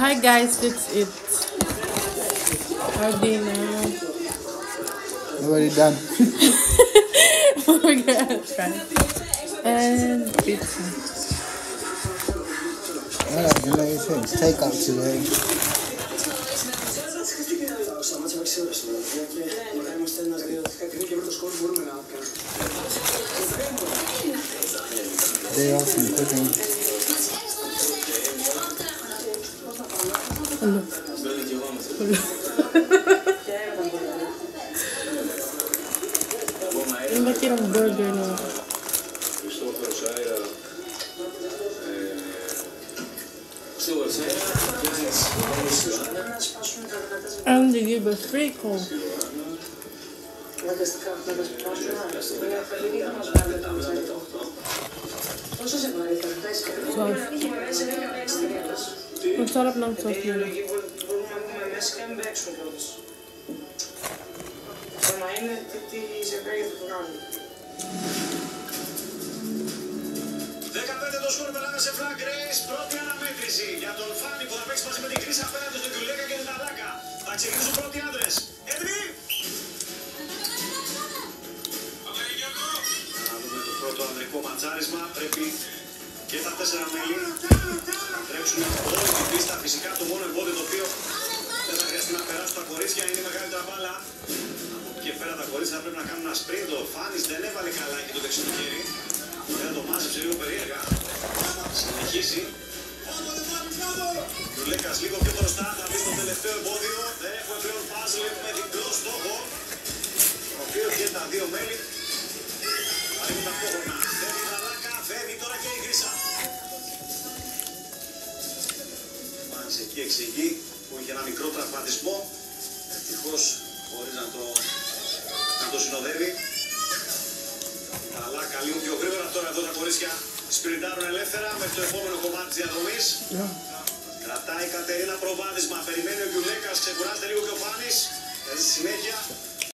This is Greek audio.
Hi guys, it's it. Our dinner. Already done. We're gonna try. And pizza. Yeah, you know your things. Take out today. Day off and cooking. Hello. Yung ba tirang burger na? And they give us free coke. Sauce. Ang sarap ng sauce nila. Το σκορ περνάμε σε flag race, πρώτη αναμέτρηση για τον Φάνη που θα παίξει μαζί με την Κρίσα απέναντι στον Κιουλέκα και την Ταλάκα. Θα ξεκινήσουν πρώτοι άντρες. Έτοιμοι! Να δούμε το πρώτο ανδρικό ματσάρισμα. Πρέπει και τα 4 μέλη να τρέξουν όλη την πίστα. Φυσικά το μόνο εμπόδιο το οποίο δεν θα χρειαστεί να περάσουν τα κορίτσια είναι η μεγαλύτερα μπάλα. Από εκεί και πέρα τα κορίτσια θα πρέπει να κάνουν ένα sprint. Ο Φάνης δεν έβαλε καλά και το δεξιό χέρι. Δεν το μάζεψε λίγο περίεργα. Συνεχίζει. Κιουλέκας λίγο πιο μπροστά, θα μπει στο τελευταίο εμπόδιο. Δεν έχουμε πλέον πάζλ, έχουμε διπλό στόχο. Το οποίο και τα δύο μέλη θα ρίχνουν ταυτόχρονα. Φεύγει η Ταλάκα, φεύγει τώρα και η Γρήσα. Μάνης εκεί εξηγεί που είχε ένα μικρό τραυματισμό. Ευτυχώς χωρίς να το συνοδεύει. Αλλά λίγο πιο γρήγορα τώρα εδώ τα κορίτσια σπριντάρουν ελεύθερα μέχρι το επόμενο κομμάτι της διαδρομής. Κρατάει η Κατερίνα προβάδισμα, περιμένει ο Κιουλέκας, ξεκουράζεται λίγο και ο Φάνης. Παίζει συνέχεια.